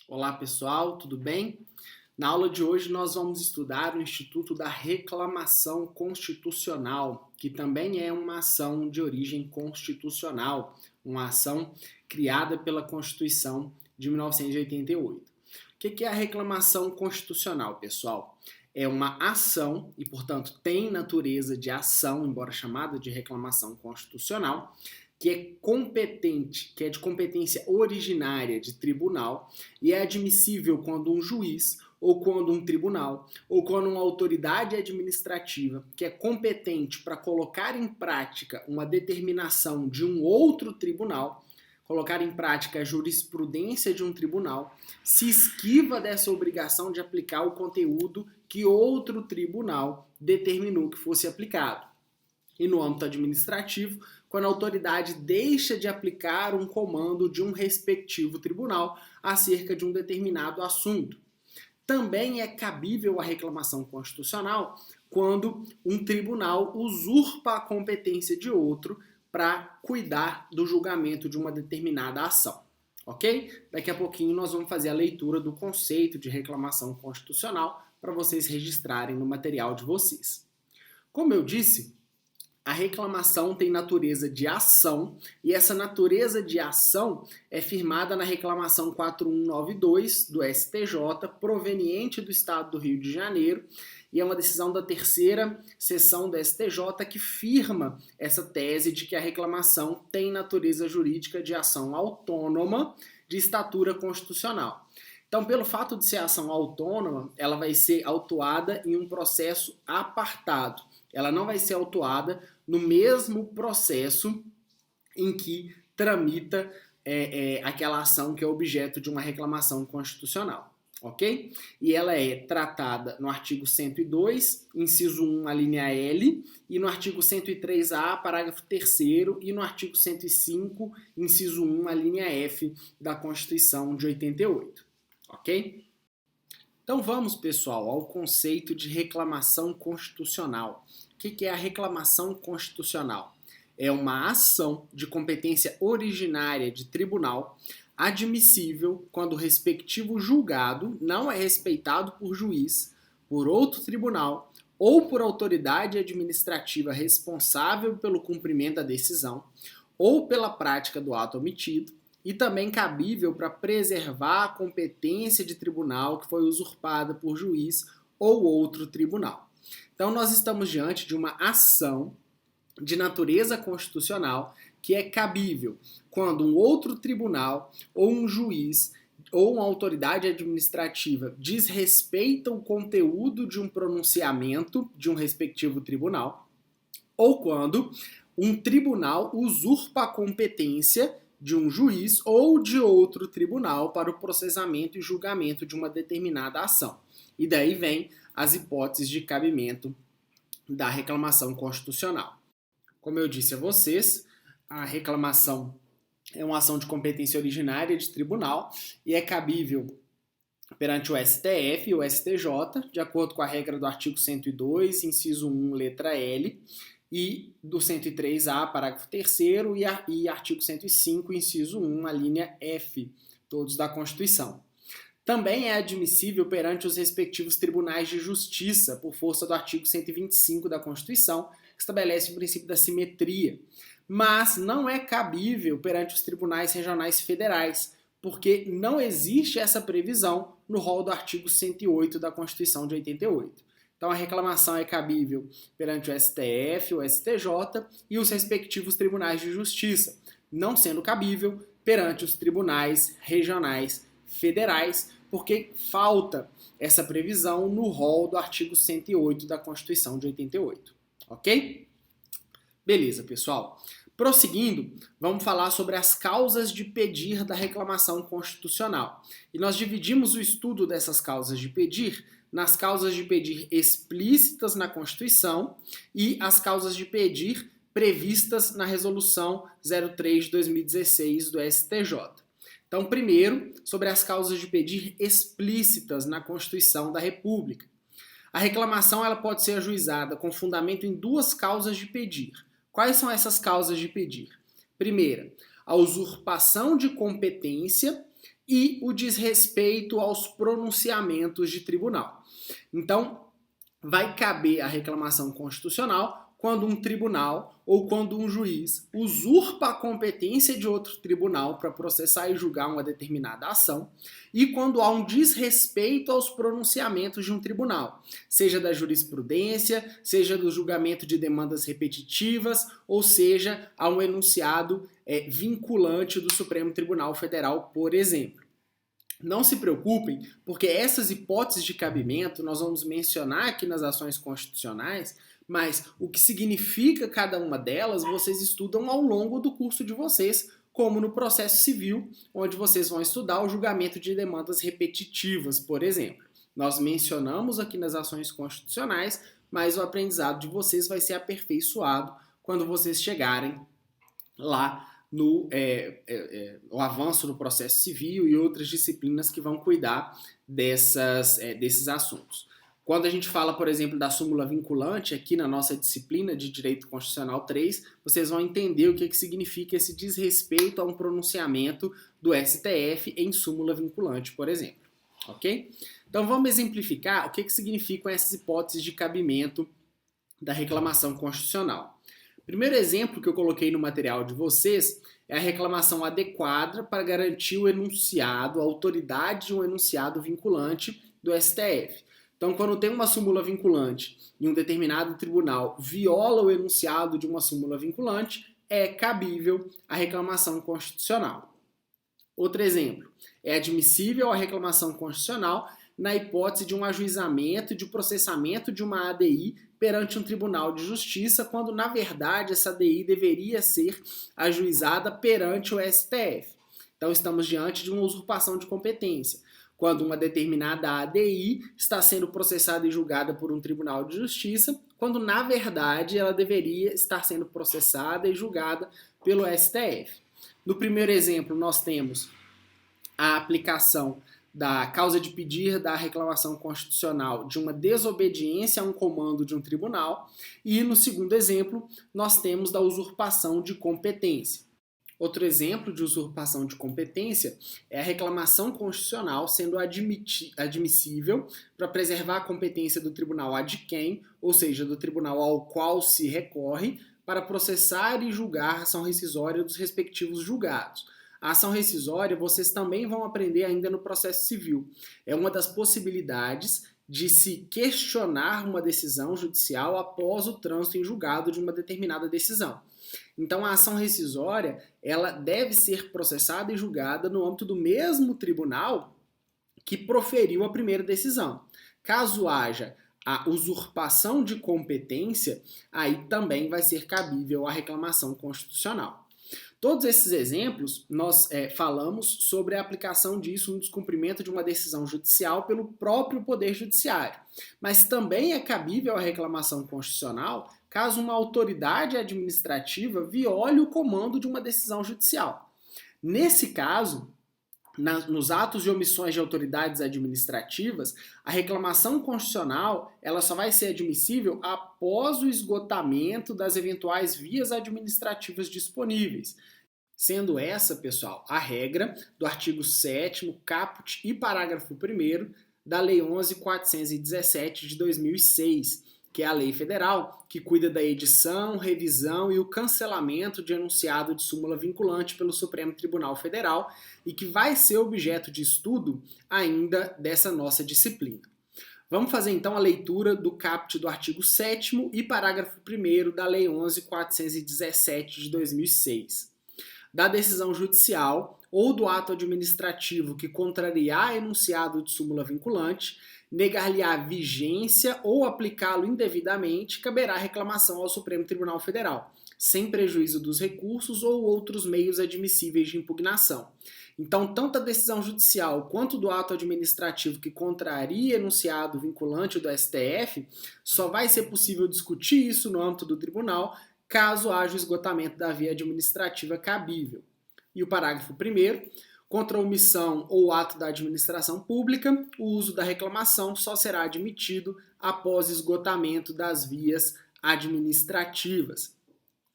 Olá pessoal, tudo bem? Na aula de hoje nós vamos estudar o Instituto da Reclamação Constitucional, que também é uma ação de origem constitucional, uma ação criada pela Constituição de 1988. O que é a reclamação constitucional, pessoal? É uma ação e, portanto, tem natureza de ação, embora chamada de reclamação constitucional, que é competente, que é de competência originária de tribunal e é admissível quando um juiz ou quando um tribunal ou quando uma autoridade administrativa que é competente para colocar em prática uma determinação de um outro tribunal, colocar em prática a jurisprudência de um tribunal, se esquiva dessa obrigação de aplicar o conteúdo que outro tribunal determinou que fosse aplicado. E no âmbito administrativo, quando a autoridade deixa de aplicar um comando de um respectivo tribunal acerca de um determinado assunto. Também é cabível a reclamação constitucional quando um tribunal usurpa a competência de outro para cuidar do julgamento de uma determinada ação. Ok? Daqui a pouquinho nós vamos fazer a leitura do conceito de reclamação constitucional para vocês registrarem no material de vocês. Como eu disse, a reclamação tem natureza de ação e essa natureza de ação é firmada na reclamação 4192 do STJ, proveniente do Estado do Rio de Janeiro, e é uma decisão da terceira sessão do STJ que firma essa tese de que a reclamação tem natureza jurídica de ação autônoma de estatura constitucional. Então, pelo fato de ser ação autônoma, ela vai ser autuada em um processo apartado. Ela não vai ser autuada no mesmo processo em que tramita aquela ação que é objeto de uma reclamação constitucional, ok? E ela é tratada no artigo 102, inciso 1, a linha L, e no artigo 103A, parágrafo 3º, e no artigo 105, inciso 1, a linha F da Constituição de 88, ok? Então vamos, pessoal, ao conceito de reclamação constitucional. O que é a reclamação constitucional? É uma ação de competência originária de tribunal admissível quando o respectivo julgado não é respeitado por juiz, por outro tribunal ou por autoridade administrativa responsável pelo cumprimento da decisão ou pela prática do ato omitido, e também cabível para preservar a competência de tribunal que foi usurpada por juiz ou outro tribunal. Então, nós estamos diante de uma ação de natureza constitucional que é cabível quando um outro tribunal ou um juiz ou uma autoridade administrativa desrespeita o conteúdo de um pronunciamento de um respectivo tribunal, ou quando um tribunal usurpa a competência de um juiz ou de outro tribunal para o processamento e julgamento de uma determinada ação. E daí vem as hipóteses de cabimento da reclamação constitucional. Como eu disse a vocês, a reclamação é uma ação de competência originária de tribunal e é cabível perante o STF e o STJ, de acordo com a regra do artigo 102, inciso 1, letra L, e do 103A, parágrafo 3º, e artigo 105, inciso 1, a linha F, todos da Constituição. Também é admissível perante os respectivos tribunais de justiça, por força do artigo 125 da Constituição, que estabelece o princípio da simetria. Mas não é cabível perante os tribunais regionais federais, porque não existe essa previsão no rol do artigo 108 da Constituição de 88. Então, a reclamação é cabível perante o STF, o STJ e os respectivos tribunais de justiça, não sendo cabível perante os tribunais regionais federais, porque falta essa previsão no rol do artigo 108 da Constituição de 88. Ok? Beleza, pessoal. Prosseguindo, vamos falar sobre as causas de pedir da reclamação constitucional. E nós dividimos o estudo dessas causas de pedir nas causas de pedir explícitas na Constituição e as causas de pedir previstas na Resolução 03 de 2016 do STJ. Então, primeiro, sobre as causas de pedir explícitas na Constituição da República. A reclamação ela pode ser ajuizada com fundamento em duas causas de pedir. Quais são essas causas de pedir? Primeira, a usurpação de competência e o desrespeito aos pronunciamentos de tribunal. Então, vai caber a reclamação constitucional quando um tribunal ou quando um juiz usurpa a competência de outro tribunal para processar e julgar uma determinada ação e quando há um desrespeito aos pronunciamentos de um tribunal, seja da jurisprudência, seja do julgamento de demandas repetitivas, ou seja, a um enunciado vinculante do Supremo Tribunal Federal, por exemplo. Não se preocupem, porque essas hipóteses de cabimento nós vamos mencionar aqui nas ações constitucionais, mas o que significa cada uma delas vocês estudam ao longo do curso de vocês, como no processo civil, onde vocês vão estudar o julgamento de demandas repetitivas, por exemplo. Nós mencionamos aqui nas ações constitucionais, mas o aprendizado de vocês vai ser aperfeiçoado quando vocês chegarem lá no o avanço do processo civil e outras disciplinas que vão cuidar desses assuntos. Quando a gente fala, por exemplo, da súmula vinculante, aqui na nossa disciplina de Direito Constitucional 3, vocês vão entender o que significa esse desrespeito a um pronunciamento do STF em súmula vinculante, por exemplo. Ok? Então vamos exemplificar o que significam essas hipóteses de cabimento da reclamação constitucional. O primeiro exemplo que eu coloquei no material de vocês é a reclamação adequada para garantir o enunciado, a autoridade de um enunciado vinculante do STF. Então, quando tem uma súmula vinculante e um determinado tribunal viola o enunciado de uma súmula vinculante, é cabível a reclamação constitucional. Outro exemplo, é admissível a reclamação constitucional na hipótese de um ajuizamento e de processamento de uma ADI perante um tribunal de justiça, quando, na verdade, essa ADI deveria ser ajuizada perante o STF. Então, estamos diante de uma usurpação de competência, quando uma determinada ADI está sendo processada e julgada por um tribunal de justiça, quando, na verdade, ela deveria estar sendo processada e julgada pelo STF. No primeiro exemplo, nós temos a aplicação da causa de pedir da reclamação constitucional de uma desobediência a um comando de um tribunal, e no segundo exemplo, nós temos da usurpação de competência. Outro exemplo de usurpação de competência é a reclamação constitucional sendo admissível para preservar a competência do tribunal ad quem, ou seja, do tribunal ao qual se recorre, para processar e julgar a ação rescisória dos respectivos julgados. A ação rescisória vocês também vão aprender ainda no processo civil. É uma das possibilidades de se questionar uma decisão judicial após o trânsito em julgado de uma determinada decisão. Então, a ação rescisória ela deve ser processada e julgada no âmbito do mesmo tribunal que proferiu a primeira decisão. Caso haja a usurpação de competência, aí também vai ser cabível a reclamação constitucional. Todos esses exemplos, nós falamos sobre a aplicação disso no descumprimento de uma decisão judicial pelo próprio Poder Judiciário. Mas também é cabível a reclamação constitucional caso uma autoridade administrativa viole o comando de uma decisão judicial. Nesse caso, nos atos de omissões de autoridades administrativas, a reclamação constitucional ela só vai ser admissível após o esgotamento das eventuais vias administrativas disponíveis. Sendo essa, pessoal, a regra do artigo 7º, caput e parágrafo 1º da Lei 11.417 de 2006, que é a lei federal que cuida da edição, revisão e o cancelamento de enunciado de súmula vinculante pelo Supremo Tribunal Federal e que vai ser objeto de estudo ainda dessa nossa disciplina. Vamos fazer então a leitura do caput do artigo 7º e parágrafo 1º da Lei 11.417 de 2006. Da decisão judicial ou do ato administrativo que contrariar enunciado de súmula vinculante, negar-lhe-á vigência ou aplicá-lo indevidamente, caberá reclamação ao Supremo Tribunal Federal, sem prejuízo dos recursos ou outros meios admissíveis de impugnação. Então, tanto a decisão judicial quanto do ato administrativo que contraria enunciado vinculante do STF, só vai ser possível discutir isso no âmbito do tribunal caso haja o esgotamento da via administrativa cabível. E o parágrafo 1º, contra a omissão ou ato da administração pública, o uso da reclamação só será admitido após esgotamento das vias administrativas.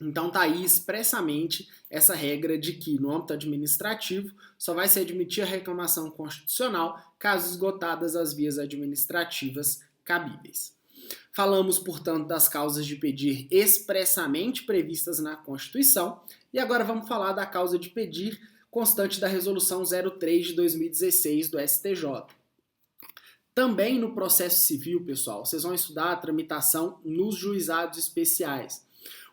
Então está aí expressamente essa regra de que no âmbito administrativo só vai se admitir a reclamação constitucional caso esgotadas as vias administrativas cabíveis. Falamos, portanto, das causas de pedir expressamente previstas na Constituição e agora vamos falar da causa de pedir constante da Resolução 03 de 2016 do STJ. Também no processo civil, pessoal, vocês vão estudar a tramitação nos juizados especiais.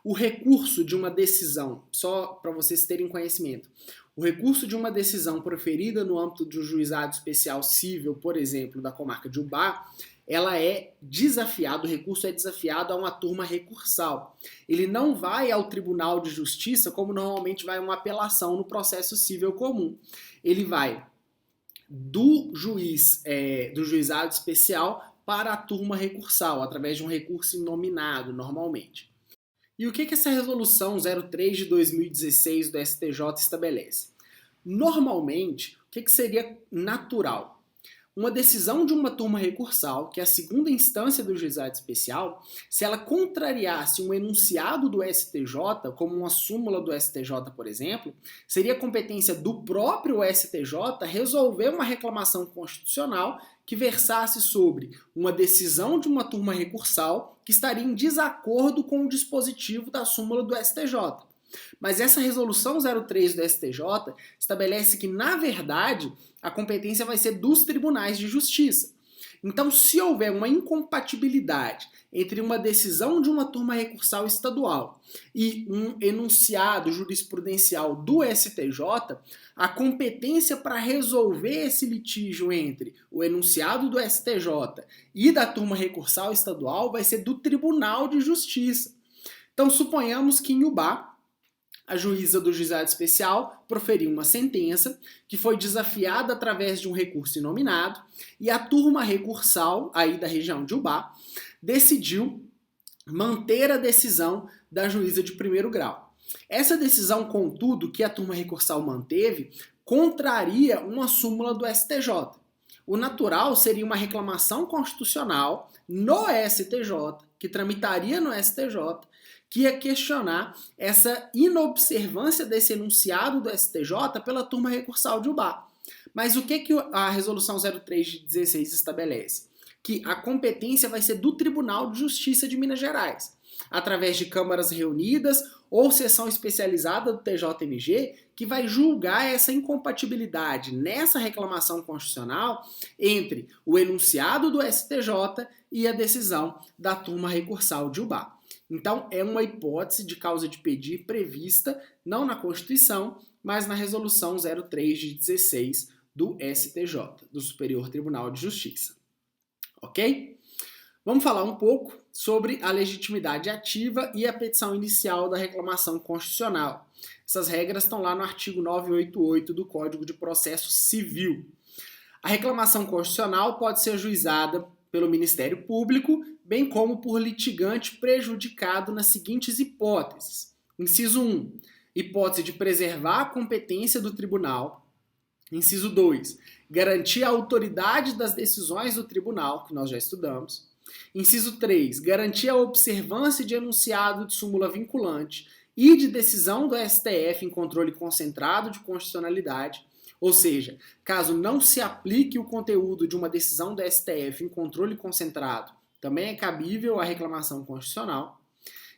O recurso de uma decisão, só para vocês terem conhecimento, o recurso de uma decisão proferida no âmbito de um juizado especial civil, por exemplo, da comarca de Ubá, ela é desafiada, o recurso é desafiado a uma turma recursal. Ele não vai ao Tribunal de Justiça como normalmente vai uma apelação no processo civil comum. Ele vai do juizado especial para a turma recursal, através de um recurso inominado, normalmente. E o que essa resolução 03 de 2016 do STJ estabelece? Normalmente, o que seria natural? Uma decisão de uma turma recursal, que é a segunda instância do juizado especial, se ela contrariasse um enunciado do STJ, como uma súmula do STJ, por exemplo, seria competência do próprio STJ resolver uma reclamação constitucional que versasse sobre uma decisão de uma turma recursal que estaria em desacordo com o dispositivo da súmula do STJ. Mas essa resolução 03 do STJ estabelece que, na verdade, a competência vai ser dos tribunais de justiça. Então, se houver uma incompatibilidade entre uma decisão de uma turma recursal estadual e um enunciado jurisprudencial do STJ, a competência para resolver esse litígio entre o enunciado do STJ e da turma recursal estadual vai ser do Tribunal de Justiça. Então, suponhamos que em Ubá, a juíza do juizado especial proferiu uma sentença que foi desafiada através de um recurso inominado e a turma recursal, aí da região de Ubá, decidiu manter a decisão da juíza de primeiro grau. Essa decisão, contudo, que a turma recursal manteve, contraria uma súmula do STJ. O natural seria uma reclamação constitucional no STJ, que tramitaria no STJ, que ia questionar essa inobservância desse enunciado do STJ pela turma recursal de Ubá. Mas o que a resolução 03 de 16 estabelece? Que a competência vai ser do Tribunal de Justiça de Minas Gerais, através de câmaras reunidas ou sessão especializada do TJMG, que vai julgar essa incompatibilidade nessa reclamação constitucional entre o enunciado do STJ e a decisão da turma recursal de Ubá. Então, é uma hipótese de causa de pedir prevista, não na Constituição, mas na Resolução 03 de 16 do STJ, do Superior Tribunal de Justiça. Ok? Vamos falar um pouco sobre a legitimidade ativa e a petição inicial da reclamação constitucional. Essas regras estão lá no artigo 988 do Código de Processo Civil. A reclamação constitucional pode ser ajuizada pelo Ministério Público, bem como por litigante prejudicado nas seguintes hipóteses. Inciso 1, hipótese de preservar a competência do tribunal. Inciso 2, garantir a autoridade das decisões do tribunal, que nós já estudamos. Inciso 3, garantir a observância de enunciado de súmula vinculante e de decisão do STF em controle concentrado de constitucionalidade. Ou seja, caso não se aplique o conteúdo de uma decisão do STF em controle concentrado, também é cabível a reclamação constitucional.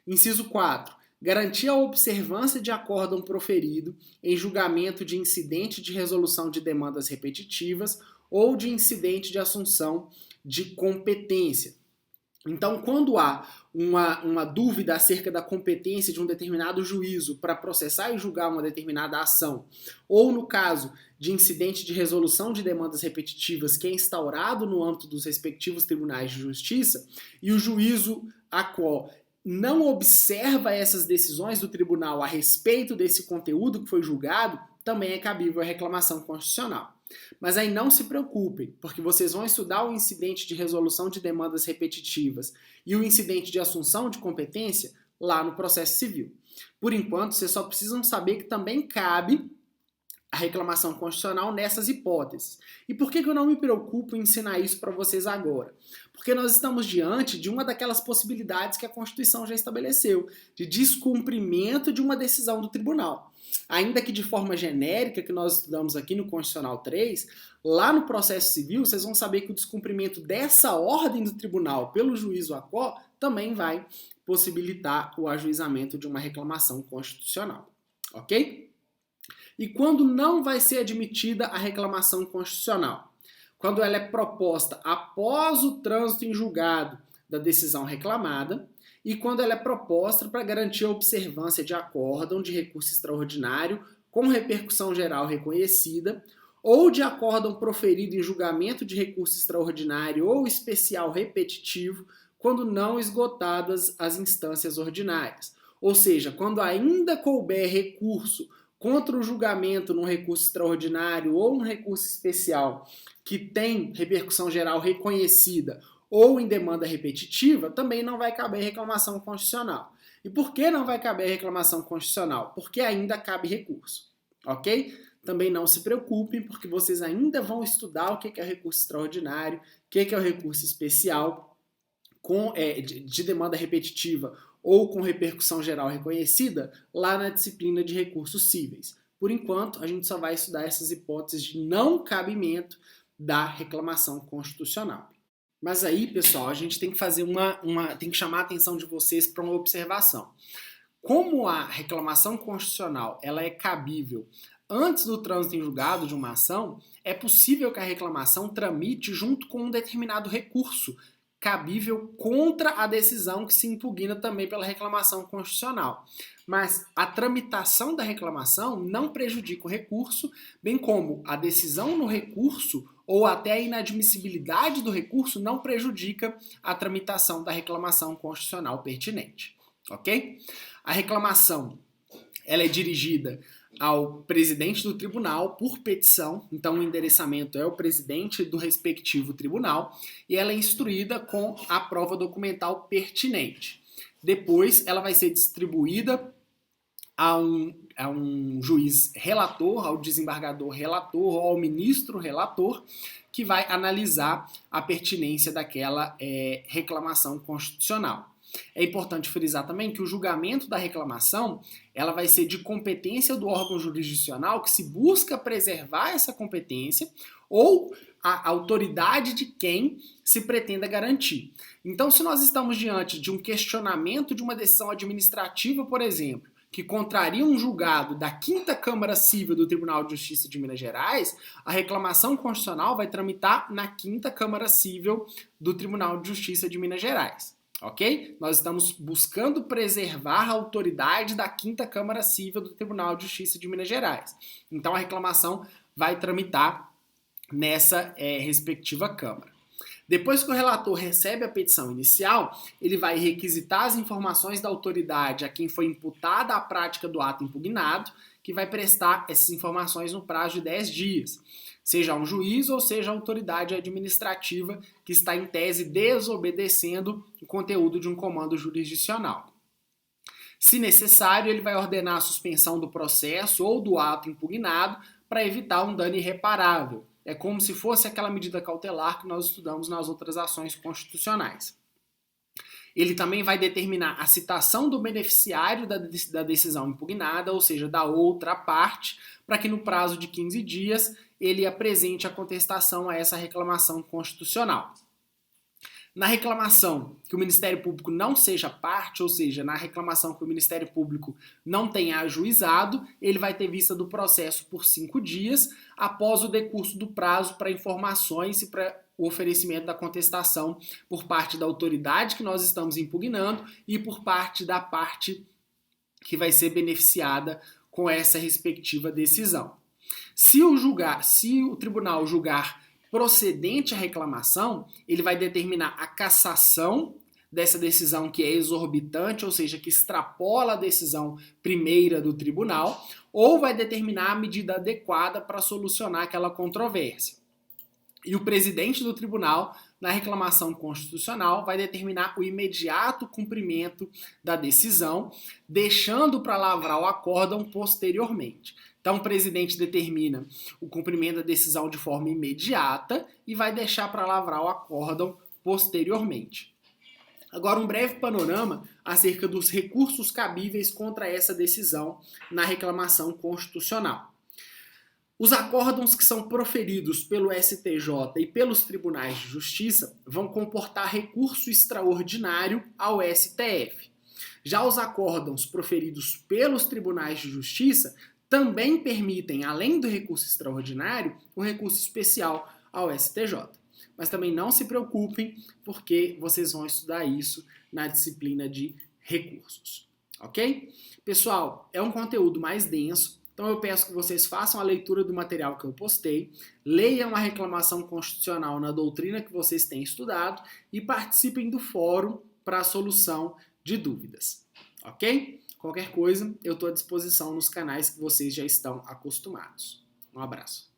Inciso 4. Garantir a observância de acórdão proferido em julgamento de incidente de resolução de demandas repetitivas ou de incidente de assunção de competência. Então, quando há uma dúvida acerca da competência de um determinado juízo para processar e julgar uma determinada ação, ou no caso de incidente de resolução de demandas repetitivas que é instaurado no âmbito dos respectivos tribunais de justiça, e o juízo a qual não observa essas decisões do tribunal a respeito desse conteúdo que foi julgado, também é cabível a reclamação constitucional. Mas aí não se preocupem, porque vocês vão estudar o incidente de resolução de demandas repetitivas e o incidente de assunção de competência lá no processo civil. Por enquanto, vocês só precisam saber que também cabe a reclamação constitucional nessas hipóteses. E por que eu não me preocupo em ensinar isso para vocês agora? Porque nós estamos diante de uma daquelas possibilidades que a Constituição já estabeleceu, de descumprimento de uma decisão do tribunal. Ainda que de forma genérica, que nós estudamos aqui no Constitucional 3, lá no processo civil, vocês vão saber que o descumprimento dessa ordem do tribunal pelo juízo ACO também vai possibilitar o ajuizamento de uma reclamação constitucional. Ok? E quando não vai ser admitida a reclamação constitucional? Quando ela é proposta após o trânsito em julgado da decisão reclamada e quando ela é proposta para garantir a observância de acórdão de recurso extraordinário com repercussão geral reconhecida ou de acórdão proferido em julgamento de recurso extraordinário ou especial repetitivo quando não esgotadas as instâncias ordinárias. Ou seja, quando ainda couber recurso contra o julgamento num recurso extraordinário ou um recurso especial que tem repercussão geral reconhecida ou em demanda repetitiva, também não vai caber reclamação constitucional. E por que não vai caber reclamação constitucional? Porque ainda cabe recurso, ok? Também não se preocupem, porque vocês ainda vão estudar o que é o recurso extraordinário, o que é o recurso especial de demanda repetitiva ou com repercussão geral reconhecida lá na disciplina de recursos cíveis. Por enquanto, a gente só vai estudar essas hipóteses de não cabimento da reclamação constitucional. Mas aí, pessoal, a gente tem que fazer tem que chamar a atenção de vocês para uma observação. Como a reclamação constitucional ela é cabível antes do trânsito em julgado de uma ação, é possível que a reclamação tramite junto com um determinado recurso cabível contra a decisão que se impugna também pela reclamação constitucional. Mas a tramitação da reclamação não prejudica o recurso, bem como a decisão no recurso ou até a inadmissibilidade do recurso não prejudica a tramitação da reclamação constitucional pertinente. Ok? A reclamação ela é dirigida ao presidente do tribunal por petição, então o endereçamento é o presidente do respectivo tribunal e ela é instruída com a prova documental pertinente. Depois ela vai ser distribuída a um juiz relator, ao desembargador relator ou ao ministro relator, que vai analisar a pertinência daquela reclamação constitucional. É importante frisar também que o julgamento da reclamação ela vai ser de competência do órgão jurisdicional que se busca preservar essa competência ou a autoridade de quem se pretenda garantir. Então, se nós estamos diante de um questionamento de uma decisão administrativa, por exemplo, que contraria um julgado da 5ª Câmara Civil do Tribunal de Justiça de Minas Gerais, a reclamação constitucional vai tramitar na 5ª Câmara Civil do Tribunal de Justiça de Minas Gerais. Ok? Nós estamos buscando preservar a autoridade da 5ª Câmara Civil do Tribunal de Justiça de Minas Gerais. Então a reclamação vai tramitar nessa respectiva Câmara. Depois que o relator recebe a petição inicial, ele vai requisitar as informações da autoridade a quem foi imputada a prática do ato impugnado, que vai prestar essas informações no prazo de 10 dias. Seja um juiz ou seja a autoridade administrativa que está em tese desobedecendo o conteúdo de um comando jurisdicional. Se necessário, ele vai ordenar a suspensão do processo ou do ato impugnado para evitar um dano irreparável. É como se fosse aquela medida cautelar que nós estudamos nas outras ações constitucionais. Ele também vai determinar a citação do beneficiário da decisão impugnada, ou seja, da outra parte, para que no prazo de 15 dias ele apresente a contestação a essa reclamação constitucional. Na reclamação que o Ministério Público não seja parte, ou seja, na reclamação que o Ministério Público não tenha ajuizado, ele vai ter vista do processo por 5 dias, após o decurso do prazo para informações e para o oferecimento da contestação por parte da autoridade que nós estamos impugnando e por parte da parte que vai ser beneficiada com essa respectiva decisão. Se o tribunal julgar procedente a reclamação, ele vai determinar a cassação dessa decisão que é exorbitante, ou seja, que extrapola a decisão primeira do tribunal, ou vai determinar a medida adequada para solucionar aquela controvérsia. E o presidente do tribunal, na reclamação constitucional, vai determinar o imediato cumprimento da decisão, deixando para lavrar o acórdão posteriormente. Então, o presidente determina o cumprimento da decisão de forma imediata e vai deixar para lavrar o acórdão posteriormente. Agora, um breve panorama acerca dos recursos cabíveis contra essa decisão na reclamação constitucional. Os acórdãos que são proferidos pelo STJ e pelos tribunais de justiça vão comportar recurso extraordinário ao STF. Já os acórdãos proferidos pelos tribunais de justiça também permitem, além do recurso extraordinário, o recurso especial ao STJ. Mas também não se preocupem, porque vocês vão estudar isso na disciplina de recursos, ok? Pessoal, é um conteúdo mais denso, então eu peço que vocês façam a leitura do material que eu postei, leiam a reclamação constitucional na doutrina que vocês têm estudado e participem do fórum para a solução de dúvidas, ok? Qualquer coisa, eu estou à disposição nos canais que vocês já estão acostumados. Um abraço.